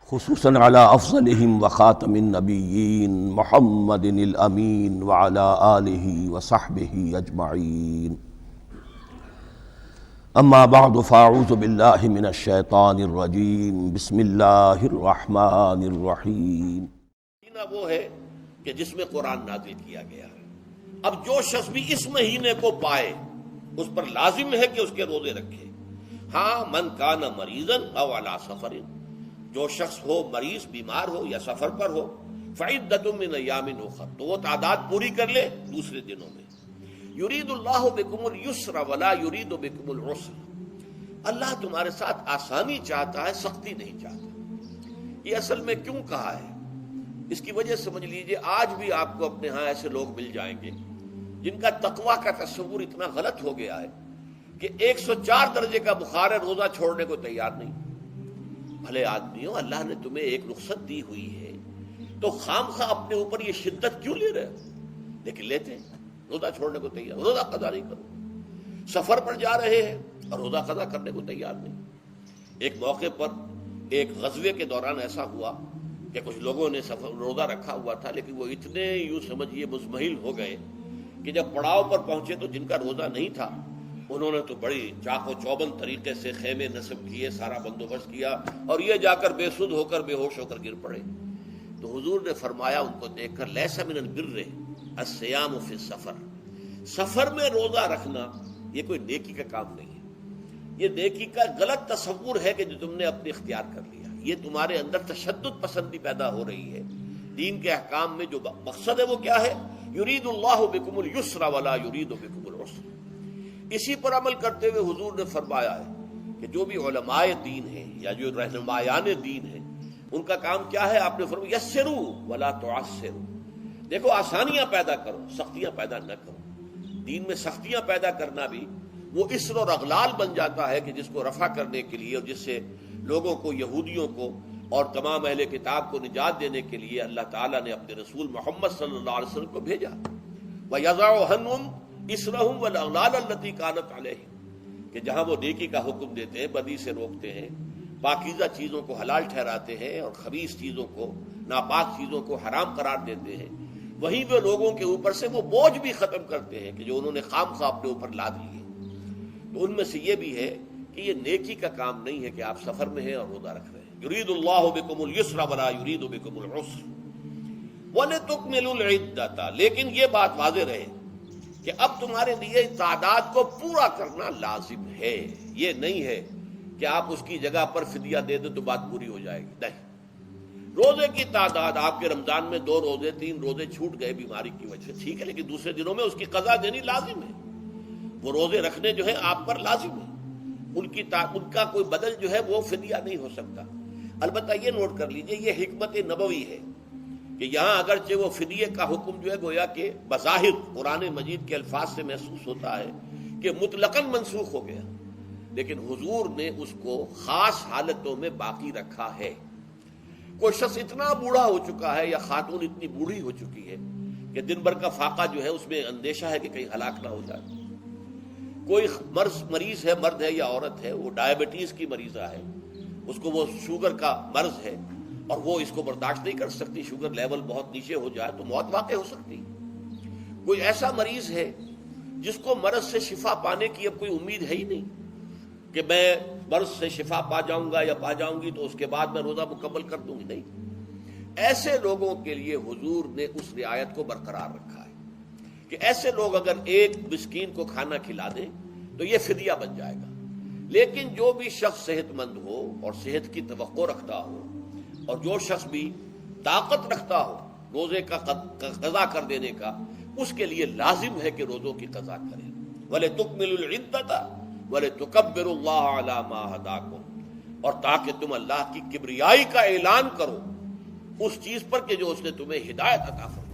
خصوصاً على افضلهم وخاتم النبیین محمد الامین وعلى آلہ وصحبہ اجمعین. اما بعد فاعوذ باللہ من الشیطان الرجیم. بسم اللہ الرحمن الرحیم. وہ ہے کہ جس میں قرآن نازل کیا گیا ہے. اب جو شخص بھی اس مہینے کو پائے اس پر لازم ہے کہ اس کے روزے رکھے. ہاں من کان مریضا او علی سفر، جو شخص ہو مریض، بیمار ہو یا سفر پر ہو، فعدۃ من ایام اخر، تو وہ تعداد پوری کر لے دوسرے دنوں میں. یرید اللہ بکم الیسر ولا یرید بکم العسر، اللہ تمہارے ساتھ آسانی چاہتا ہے، سختی نہیں چاہتا. یہ اصل میں کیوں کہا ہے اس کی وجہ سمجھ لیجئے. آج بھی آپ کو اپنے ہاں ایسے لوگ مل جائیں گے جن کا تقویٰ کا تصور اتنا غلط ہو گیا ہے کہ 104 درجے کا بخار ہے، روزہ چھوڑنے کو تیار نہیں. بھلے آدمی ہو، اللہ نے تمہیں ایک رخصت دی ہوئی ہے تو خام خواہ اپنے اوپر یہ شدت کیوں لے رہے ہو؟ لیکن لیتے ہیں، روزہ چھوڑنے کو تیار، روزہ قضا نہیں کرو. سفر پر جا رہے ہیں اور روزہ قضا کرنے کو تیار نہیں. ایک موقع پر ایک غزوے کے دوران ایسا ہوا کہ کچھ لوگوں نے روزہ رکھا ہوا تھا، لیکن وہ اتنے یوں سمجھیے مزمحل ہو گئے کہ جب پڑاؤ پر پہنچے تو جن کا روزہ نہیں تھا انہوں نے تو بڑی چاق و چوبند طریقے سے خیمے نصب کیے، سارا بندوبست کیا، اور یہ جا کر بے سدھ ہو کر بے ہوش ہو کر گر پڑے. تو حضور نے فرمایا ان کو دیکھ کر، لیس من البر الصیام فی السفر، سفر میں روزہ رکھنا یہ کوئی نیکی کا کام نہیں ہے. یہ نیکی کا غلط تصور ہے کہ جو تم نے اپنے اختیار کر لیا. یہ تمہارے اندر تشدد پسندی پیدا ہو رہی ہے. دین کے احکام میں جو مقصد ہے وہ کیا ہے؟ یرید اللہ بکم الیسر ولا یرید بکم العسر. اسی پر عمل کرتے ہوئے حضور نے فرمایا ہے کہ جو بھی علماء دین ہیں یا جو رہنمایان دین ہیں ان کا کام کیا ہے؟ آپ نے فرمایا یسروا ولا تعسروا، دیکھو آسانیاں پیدا کرو، سختیاں پیدا نہ کرو. دین میں سختیاں پیدا کرنا بھی وہ اسر اور اغلال بن جاتا ہے کہ جس کو رفع کرنے کے لیے اور جس سے لوگوں کو، یہودیوں کو اور تمام اہل کتاب کو نجات دینے کے لیے اللہ تعالیٰ نے اپنے رسول محمد صلی اللہ علیہ وسلم کو بھیجا. وَيَضَعُ عَنْهُمْ إِصْرَهُمْ وَالْأَغْلَالَ الَّتِي كَانَتْ عَلَيْهِمْ، کہ جہاں وہ نیکی کا حکم دیتے ہیں، بدی سے روکتے ہیں، پاکیزہ چیزوں کو حلال ٹھہراتے ہیں اور خبیث چیزوں کو، ناپاک چیزوں کو حرام قرار دیتے ہیں، وہیں وہ لوگوں کے اوپر سے وہ بوجھ بھی ختم کرتے ہیں کہ جو انہوں نے خام خواہ اپنے اوپر لاد لیے. تو ان میں سے یہ بھی ہے کہ یہ نیکی کا کام نہیں ہے کہ آپ سفر میں ہیں اور روزہ رکھ رہے ہیں. یرید اللہ بکم الیسر ولا یرید بکم العسر وَلِتُكْمِلُوا الْعِدَّةَ، لیکن یہ بات واضح رہے کہ اب تمہارے لیے تعداد کو پورا کرنا لازم ہے. یہ نہیں ہے کہ آپ اس کی جگہ پر فدیہ دے دیں تو بات پوری ہو جائے گی. نہیں، روزے کی تعداد آپ کے رمضان میں 2 روزے 3 روزے چھوٹ گئے بیماری کی وجہ سے، ٹھیک ہے، لیکن دوسرے دنوں میں اس کی قضا دینی لازم ہے. وہ روزے رکھنے جو ہے آپ پر لازم ہے، ان کا کوئی بدل جو ہے وہ فدیہ نہیں ہو سکتا. البتہ یہ نوٹ کر لیجئے، یہ حکمت نبوی ہے کہ یہاں اگرچہ وہ فدیے کا حکم جو ہے گویا کہ بظاہر قرآن مجید کے الفاظ سے محسوس ہوتا ہے کہ مطلقاً منسوخ ہو گیا، لیکن حضور نے اس کو خاص حالتوں میں باقی رکھا ہے. کوئی شخص اتنا بوڑھا ہو چکا ہے یا خاتون اتنی بوڑھی ہو چکی ہے کہ دن بھر کا فاقہ جو ہے اس میں اندیشہ ہے کہ کہیں ہلاک نہ ہو جائے. کوئی مریض ہے، مرد ہے یا عورت ہے، وہ ڈائبٹیز کی مریضہ ہے، اس کو وہ شوگر کا مرض ہے اور وہ اس کو برداشت نہیں کر سکتی، شوگر لیول بہت نیچے ہو جائے تو موت واقع ہو سکتی. کوئی ایسا مریض ہے جس کو مرض سے شفا پانے کی اب کوئی امید ہے ہی نہیں کہ میں مرض سے شفا پا جاؤں گا یا پا جاؤں گی تو اس کے بعد میں روزہ مکمل کر دوں گی. نہیں، ایسے لوگوں کے لیے حضور نے اس رعایت کو برقرار رکھا ہے کہ ایسے لوگ اگر ایک مسکین کو کھانا کھلا دیں تو یہ فدیہ بن جائے گا. لیکن جو بھی شخص صحت مند ہو اور صحت کی توقع رکھتا ہو اور جو شخص بھی طاقت رکھتا ہو روزے کا قضا کر دینے کا، اس کے لیے لازم ہے کہ روزوں کی قضا کرے. وَلِتُكْمِلُوا الْعِدَّةَ وَلِتُكَبِّرُوا اللَّهَ عَلَى مَا هَدَاكُمْ، اور تاکہ تم اللہ کی کبریائی کا اعلان کرو اس چیز پر کہ جو اس نے تمہیں ہدایت عطا فرمائی.